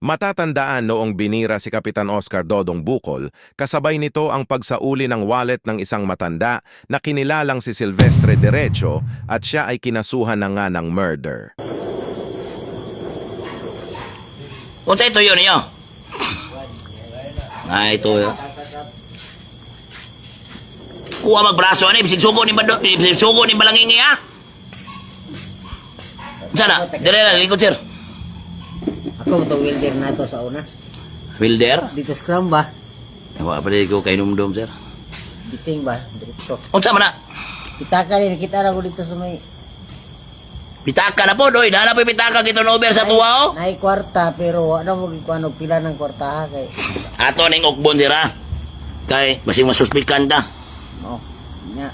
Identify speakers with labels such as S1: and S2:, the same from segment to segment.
S1: Matatandaan noong binira si Kapitan Oscar Dodong Bukol, kasabay nito ang pagsauli ng wallet ng isang matanda na kinilalang si Silvestre Derecho at siya ay kinasuhan na nga ng murder.
S2: Unsa ito yun niyo? Ito yun. Kuha magbraso ani, bisig suko ni balangingi ha? Sana, dire lang, likod sir.
S3: Ako to welder na to sa una.
S2: Wilder?
S3: Dito scrum ba?
S2: Wala pa rin ko kay numdum sir.
S3: Biting ba? Diretso.
S2: Unsa man na?
S3: Kita rin, kita ra ko dito sa may
S2: Pitaka na po, doy. Dala po yung pitaka kito na over sa tuwa, oh.
S3: Nay kwarta pero ano mo gikuanog pila ng kwarta ha kay.
S2: Ato ning ukbon dira. Kay, basing masuspikan ta.
S3: Oh. Nya.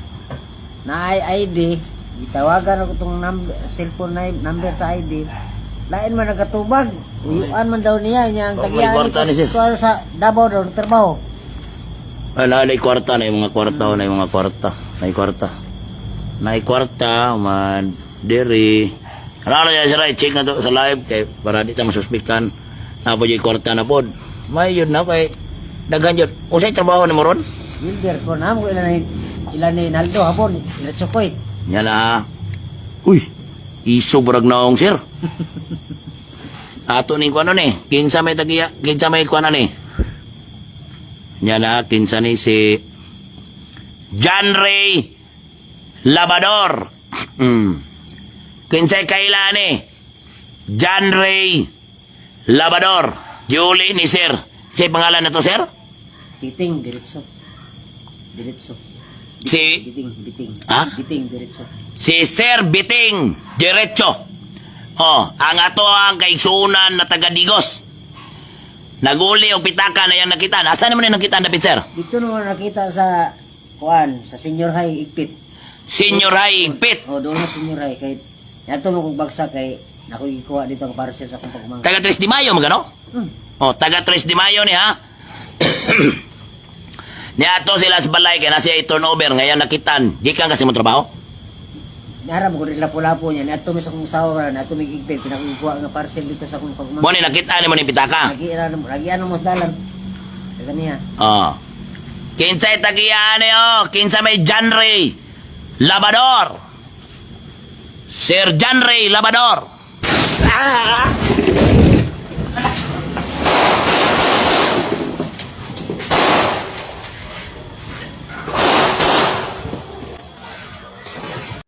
S3: Na ID, gitawagan ako tong cellphone number sa ID. Lain man nagatubag. Uyuan man daw niya nya ang
S2: Oh, may
S3: tagian
S2: kwarta ni siya.
S3: sa Davao daw trabaho.
S2: Nay kwarta na yung mga kwarta, na yung mga kwarta. Nay kwarta. Nay kwarta, man. Diri. Ano na siya, check na to sa live kay para di ta masuspikan. Napo yung kwarta na pod. May yun na kay daghan yun. Usay trabaho ni mo ron?
S3: Wilder ko na mo ilan ni Naldo hapon. Diretso ko eh.
S2: Yan na. Uy, iso brag naong sir. Ato ning kuano ni, kinsa may tagiya, kinsa may kuano ni. Yan na, kinsa ni si John Ray Labador. Kinsay kaila ni John Ray Labador. Julie ni sir. Si pangalan na to sir?
S3: Biting diretso. Diretso.
S2: Si
S3: Biting.
S2: Ha?
S3: Biting diretso.
S2: Si Sir Biting Diretso. Oh, ang ato ang kaigsunan na taga Digos. Naguli og pitaka na yan nakita. Nasaan naman yung nakita na sir?
S3: Dito naman nakita sa kuan sa Senior High Igpit.
S2: Senior High Igpit.
S3: Oh, doon na Senior High kay yato mo kong bagsak kay nako gikuha dito ang parcel sa akong pagmangka.
S2: Taga 3 de Mayo magano? Oh, taga 3 de Mayo ni ha. Ni ato sila sa balay kay nasiya i-turnover ngayon nakitan. Gikan kasi mo trabaho.
S3: Nara mo ko rin lapo-lapo niya. Nato mi sa kong sawa na nato mi igpit pinakikuha nga parcel dito sa akong pagmangka.
S2: Mo ni nakita ni mo ni pitaka.
S3: Lagi ano mo dalan. Dagan niya.
S2: Oh. Kinsay tagiyan ni oh, kinsa may John Ray Labador. Sir John Ray Labador. Ah!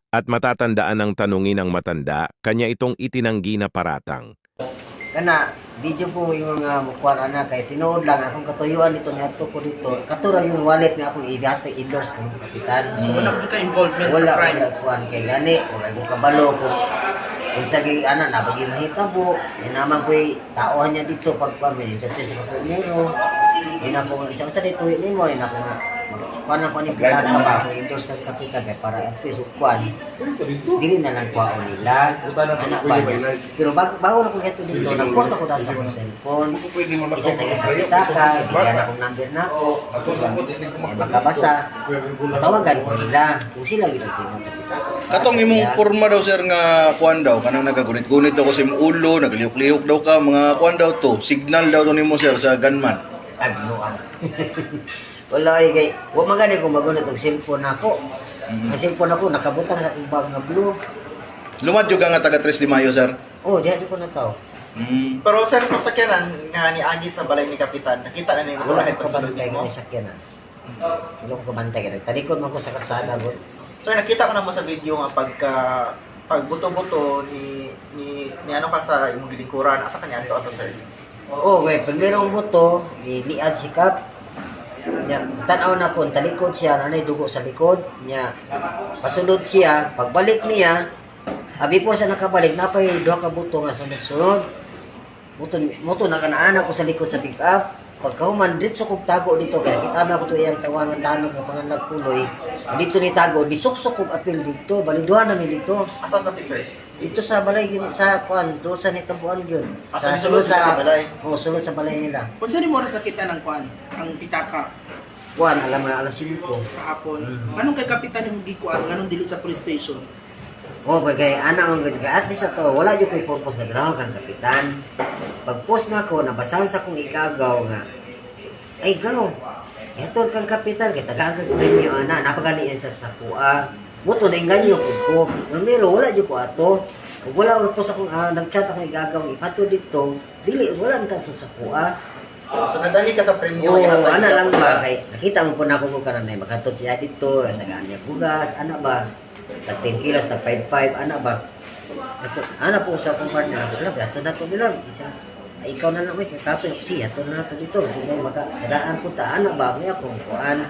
S1: At matatandaan ng tanungin ng matanda, kanya itong itinanggi na paratang.
S3: Kana video ko yung mga mukuan ana kay tinuod lang akong katuyuan dito ngadto ko dito. Katura yung wallet nga akong ibiyate endorse kang kapitan.
S4: So, wala po ka involvement
S3: Wala
S4: sa crime?
S3: wala kuan kay gani wala ko kabalo ko. Kung sa gi ana na bagi mahitabo, naman ko taohan niya dito pag pamilya dito sa katuyero. Ina po isa sa dito ni mo ina po kuan ako ni plan ka ba ko endorse kang kapitan kay para at least kuan. Dili na lang kuan nila. Anak ba niya? Pero bago na ko ito dito, nag-post ako dahil sa akong cellphone. Isa tayo sa pitaka, bigyan akong number na ako. Makabasa. Matawagan ko nila. Kung sila ginagtingan sa pitaka.
S4: Katong imong porma daw sir nga kuan daw kanang nagagunit-gunit daw ko sa imong ulo, nagalihok-lihok daw ka mga kuan daw to. Signal daw to nimo sir sa gunman.
S3: Agnuan. Wala ay kay, wa magani kung magunit og cellphone ako. Ang cellphone ako nakabutang sa akong bag nga blue.
S4: Lumad jud ka nga taga 3 de Mayo sir.
S3: Oh, diha ko na tao.
S5: Pero sir, kung sakyanan nga ni Agi sa balay ni Kapitan, nakita na niyo
S3: Wala
S5: kahit
S3: ko
S5: pagsunod
S3: kabantay
S5: mo.
S3: nga sakyanan. Wala ko kabantay ka. Talikod mo ko sa kalsada.
S5: Sir, nakita ko na mo sa video nga pagbuto-buto ni ano ka sa imong gilingkuran, asa kanya ato sir?
S3: Oo, may primerong buto, liad sikap. Nya, tanaw na po, talikod siya, nanay dugo sa likod. Nya, pasulod siya, pagbalik niya, abi po siya nakabalik, napay duha ka buto nga sunod-sunod. Buto na kanaan ako sa likod sa pick-up. Pagkahuman, dito kong tago dito, kaya kita na ko ito iyang tawangan tanong ng pangalag puloy. Dito ni tago, disuksok kong apil dito, baliduhan namin dito.
S5: Asa sa sir?
S3: Dito sa balay, sa kwan, doon sa nitabuan yun.
S5: Asa sulod sa balay?
S3: Oo, sulod sa balay nila.
S6: Kung saan mo oras nakita ng kuan, ang pitaka
S3: Kwan, alas 5.
S6: sa hapon, anong kay kapitan yung gikuan, anong dili sa police station?
S3: O, bagay, anak ang gud ka. At least ato, wala dyan ko'y purpose na trabaho kang kapitan. Pag-post na ko, nabasahan sa kong ikagaw nga, ay gaw, ito kang kapitan, kaya tagagag premyo, ana, napaganian sa kuha. Buto na inganyo ko. Pero wala dyan ko ato. Kung wala ko sa kong, nag-chat akong igagaw, ipato dito, dili, wala na tayo sa kuha.
S5: So nadali ka sa premyo.
S3: Oo,
S5: ihatag
S3: ana
S5: dito.
S3: lang ba, kay nakita mo po na ako ka na makatot siya dito, tagaan niya bugas, ana ba, tag 10 kilos, tag 5.5, ana ba, ana po sa kong partner, wala, ato na to bilang, ay, ikaw na lang, may kakapin ako siya, ato na to dito, sige, makadaan po ta, ana ba, may akong kuan,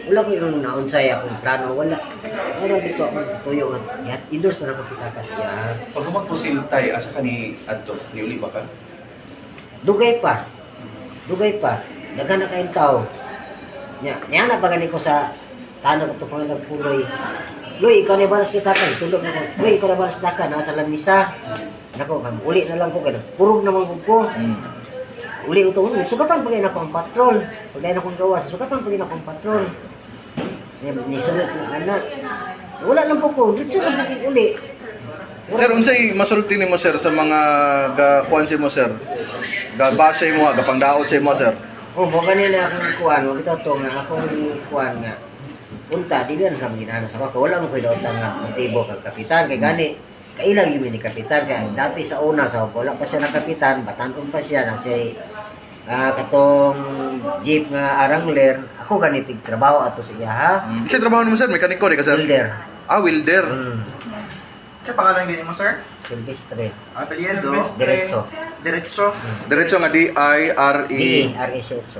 S3: wala ko yung naunsay akong plano, wala, wala dito ako tuyo nga, endorse na ako kita ka siya,
S7: Pag magpusiltay, asa ka ni Adto? Ni Uli ba ka?
S3: dugay pa, dagan na kayong tao. Niya na ba gani ko sa tanong ito pang nagpuloy. Loy, ikaw na balas kita ka, tulog na ko. Loy, ikaw na balas kita ka, nasa lamisa. Nako, uli na lang ko, purog naman ko. Uli ito, sugatan pa kayo na akong patrol. Pag na akong gawas, sugatan pa kayo na akong patrol. Nisunod na anak. Wala lang po ko, dito na po uli.
S4: Sir, unsay masulti nimo sir sa mga kuan si mo sir? Gabasay mo, gapangdaot sa mo sir.
S3: Oh, mo kanila akong kuan, mo bitaw to nga akong kuan nga. Unta di na kami ginana sa ako. Wala mo koy daot nga motibo kag kapitan kay gani kailang yun ni kapitan kay dati sa una sa wala pa siya na kapitan, batanon pa siya na siya katong jeep nga arangler. Ako ganiti trabaho ato siya ha.
S4: Kasi trabaho nimo sir, mekaniko di ka sir?
S3: Builder.
S4: Ah, welder.
S5: Sa pangalan din mo, sir?
S3: Silvestre.
S5: Apelyido?
S3: Diretso.
S5: Diretso.
S4: Diretso nga D-I-R-E.
S3: DRS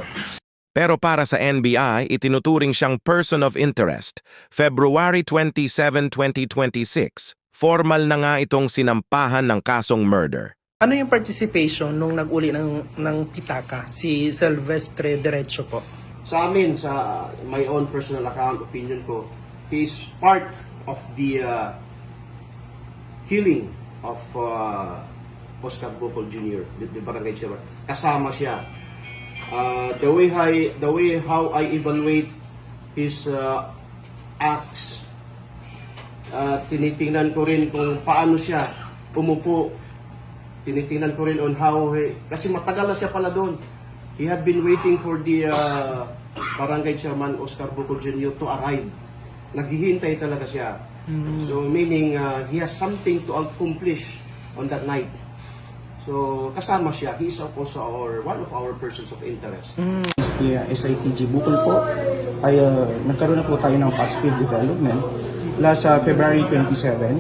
S1: Pero para sa NBI, itinuturing siyang person of interest. February 27, 2026, formal na nga itong sinampahan ng kasong murder.
S6: Ano yung participation nung nag-uli ng pitaka? Si Silvestre Derecho po.
S8: Sa amin, sa my own personal account, opinion ko, he is part of the killing of Oscar Bocol Jr., the barangay chairman. Kasama siya. The way how I evaluate his acts, tinitingnan ko rin kung paano siya umupo. Tinitingnan ko rin on how kasi matagal na siya pala doon. He had been waiting for the barangay chairman Oscar Bocol Jr. to arrive. Naghihintay talaga siya. So meaning he has something to accomplish on that night. So kasama siya. He is also one of our persons of interest.
S9: The SITG Bukol po ay nagkaroon na po tayo ng positive development. Last February 27,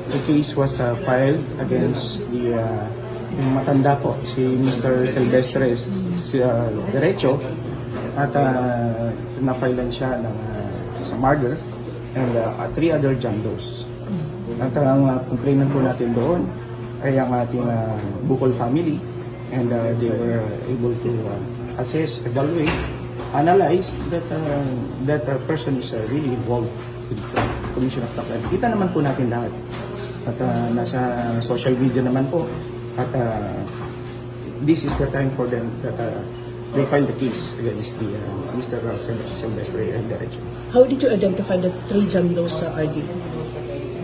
S9: the case was filed against the yung matanda po, si Mr. Silvestre Derecho, at na-filean siya ng sa murder and 3 other John Does. At ang complainant po natin doon ay ang ating Bukol family, and they were able to assess, evaluate, analyze that person is really involved with the commission of the crime. Kita naman po natin lahat. At nasa social media naman po. At this is the time for them that they file the case against the Mr. Silvestre and Derecho.
S10: How did you identify the 3 John Does sa RD?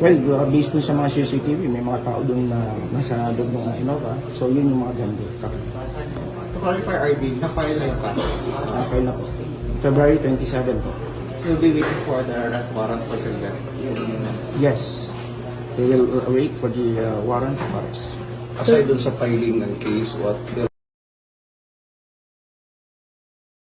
S9: Well, based dun sa mga CCTV, may mga tao dun na nasa loob ng Innova. So, yun yung mga John Doe.
S5: To clarify, RD, na-file na yung kaso.
S9: File na po. February 27 po.
S5: So you'll be waiting for the arrest warrant for Silvestre?
S9: Yes. They will wait for the warrant of arrest.
S7: Aside dun sa filing ng case, what